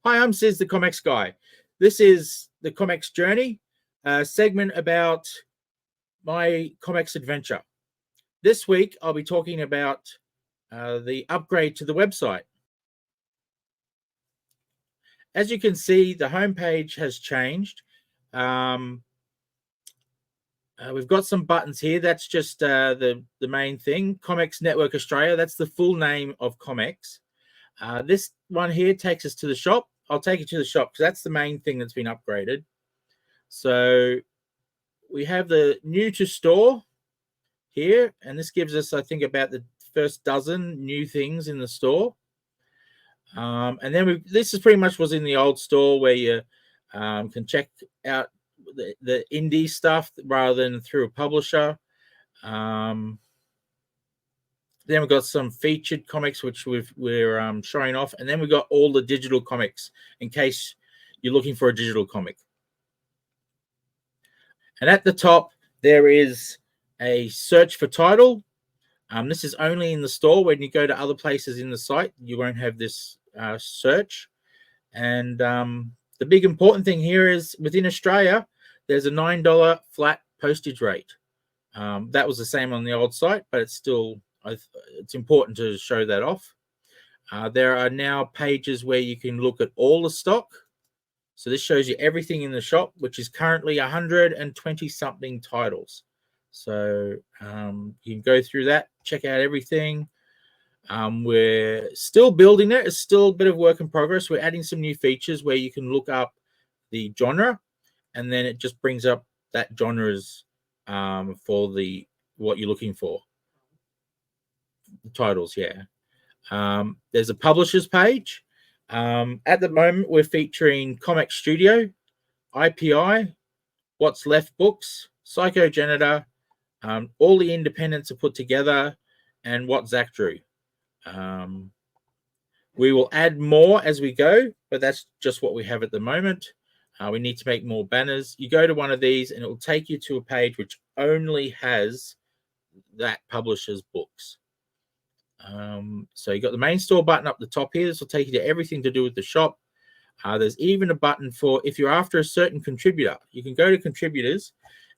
Hi, I'm Sis, the ComX guy. This is the ComX journey, a segment about my ComX adventure. This week, I'll be talking about the upgrade to the website. As you can see, the homepage has changed. We've got some buttons here. That's just the main thing. ComX Network Australia. That's the full name of ComX. This one here takes us to the shop. I'll take you to the shop because that's the main thing that's been upgraded. So we have the new to store here, and this gives us, I think, about the first dozen new things in the store. And then this is pretty much was in the old store where you can check out the indie stuff rather than through a publisher. Then we've got some featured comics, which we're showing off. And then we've got all the digital comics in case you're looking for a digital comic. And at the top, there is a search for title. This is only in the store. When you go to other places in the site, you won't have this search. And the big important thing here is within Australia, there's a $9 flat postage rate. That was the same on the old site, but it's still... it's important to show that off. There are now pages where you can look at all the stock. So this shows you everything in the shop, which is currently 120 something titles. So you can go through that, check out everything. We're still building it. It's still a bit of work in progress. We're adding some new features where you can look up the genre, and then it just brings up that genres for what you're looking for. Titles, yeah. There's a publishers page. At the moment, we're featuring ComX Studio, IPI, What's Left Books, Psychogenitor, all the independents are put together, and what Zach drew. We will add more as we go, but that's just what we have at the moment. We need to make more banners. You go to one of these, and it will take you to a page which only has that publisher's books. So you got the main store button up the top here. This will take you to everything to do with the shop. There's even a button for if you're after a certain contributor. You can go to contributors,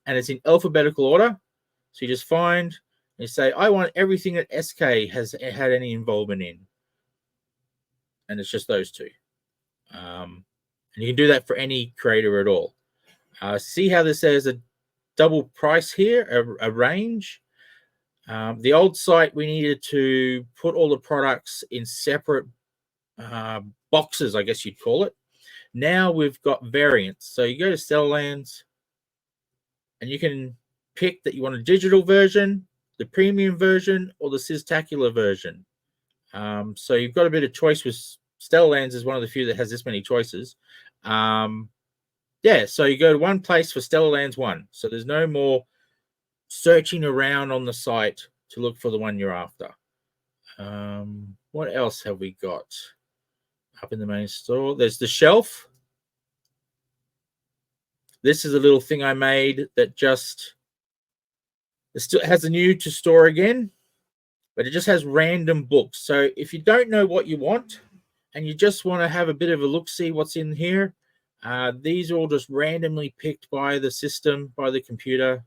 and it's in alphabetical order. So you just find and you say, I want everything that SK has had any involvement in, and it's just those two. And you can do that for any creator at all. See how this says a double price here, a range. The old site, we needed to put all the products in separate boxes, I guess you'd call it. Now we've got variants. So you go to Stellarlands, and you can pick that you want a digital version, the premium version, or the Sistacular version. So you've got a bit of choice with Stellarlands is one of the few that has this many choices. Yeah, so you go to one place for Stellarlands 1. So there's no more searching around on the site to look for the one you're after. What else have we got up in the main store? There's the shelf. This is a little thing I made that just it still has a new to store again, but it just has random books. So if you don't know what you want and you just want to have a bit of a look, see what's in here, these are all just randomly picked by the system, by the computer.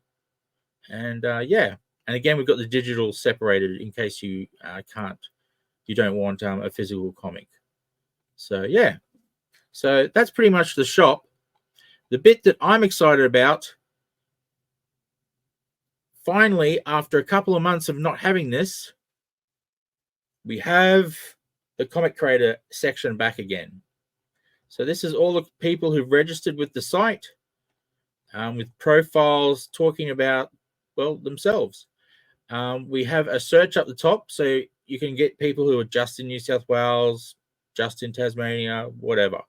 And yeah, and again, we've got the digital separated in case you don't want a physical comic. So yeah, so that's pretty much the shop. The bit that I'm excited about, finally, after a couple of months of not having this, we have the comic creator section back again. So this is all the people who've registered with the site, with profiles talking about, well, themselves. We have a search up the top, so you can get people who are just in New South Wales, just in Tasmania, whatever.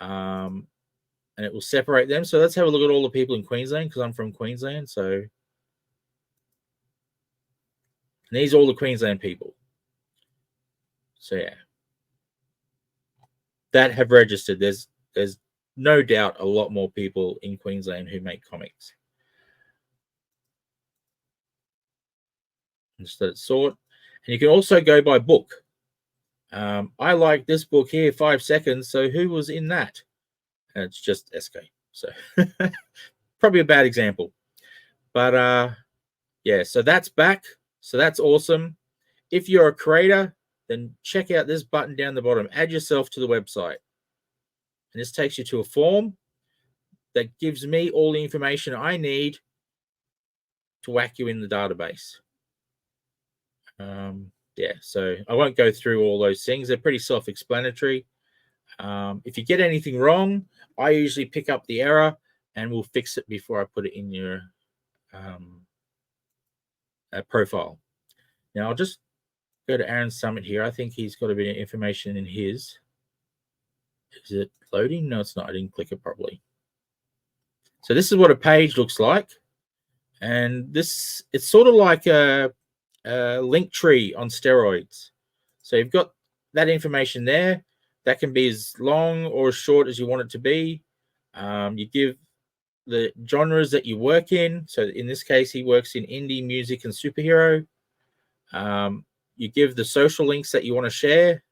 And it will separate them. So let's have a look at all the people in Queensland, because I'm from Queensland. So and these are all the Queensland people. So yeah, that have registered. There's no doubt a lot more people in Queensland who make comics. Just let it sort. And you can also go by book. I like this book here, 5 seconds. So who was in that? And it's just SK. So probably a bad example. But yeah, so that's back. So that's awesome. If you're a creator, then check out this button down the bottom. Add yourself to the website. And this takes you to a form that gives me all the information I need to whack you in the database. Yeah, so I won't go through all those things. They're pretty self-explanatory. If you get anything wrong, I usually pick up the error and we'll fix it before I put it in your profile. Now, I'll just go to Aaron's Summit here. I think he's got a bit of information in his. Is it loading? No, it's not. I didn't click it properly. So this is what a page looks like. And this, it's sort of like a link tree on steroids. So you've got that information there. That can be as long or as short as you want it to be. You give the genres that you work in. So in this case, he works in indie music and superhero. You give the social links that you want to share,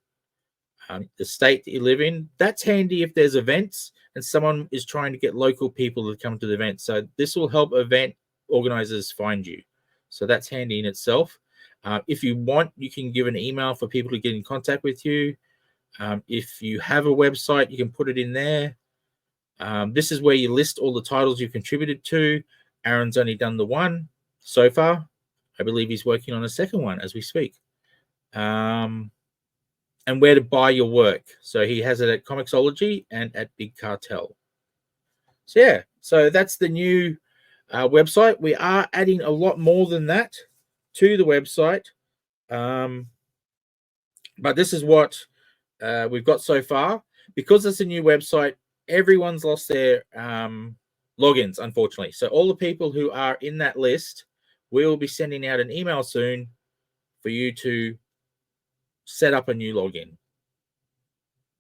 the state that you live in. That's handy if there's events and someone is trying to get local people to come to the event. So this will help event organizers find you. So that's handy in itself. If you want, you can give an email for people to get in contact with you. If you have a website, you can put it in there. This is where you list all the titles you've contributed to. Aaron's only done the one so far. I believe he's working on a second one as we speak. And where to buy your work. So he has it at ComXology and at Big Cartel. So yeah, so that's the new website. We are adding a lot more than that to the website. But this is what we've got so far. Because it's a new website, everyone's lost their logins, unfortunately. So all the people who are in that list, we'll be sending out an email soon for you to set up a new login.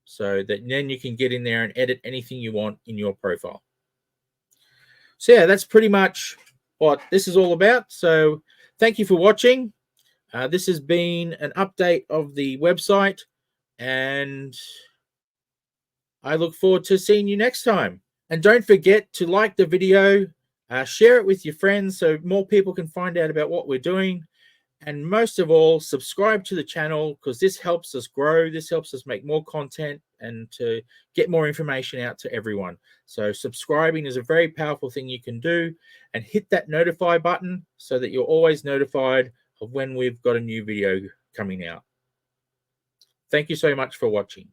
So that then you can get in there and edit anything you want in your profile. So yeah, that's pretty much what this is all about. So thank you for watching. This has been an update of the website, and I look forward to seeing you next time. And don't forget to like the video, share it with your friends so more people can find out about what we're doing. And most of all, subscribe to the channel because this helps us grow. This helps us make more content and to get more information out to everyone. So subscribing is a very powerful thing you can do, and hit that notify button so that you're always notified of when we've got a new video coming out. Thank you so much for watching.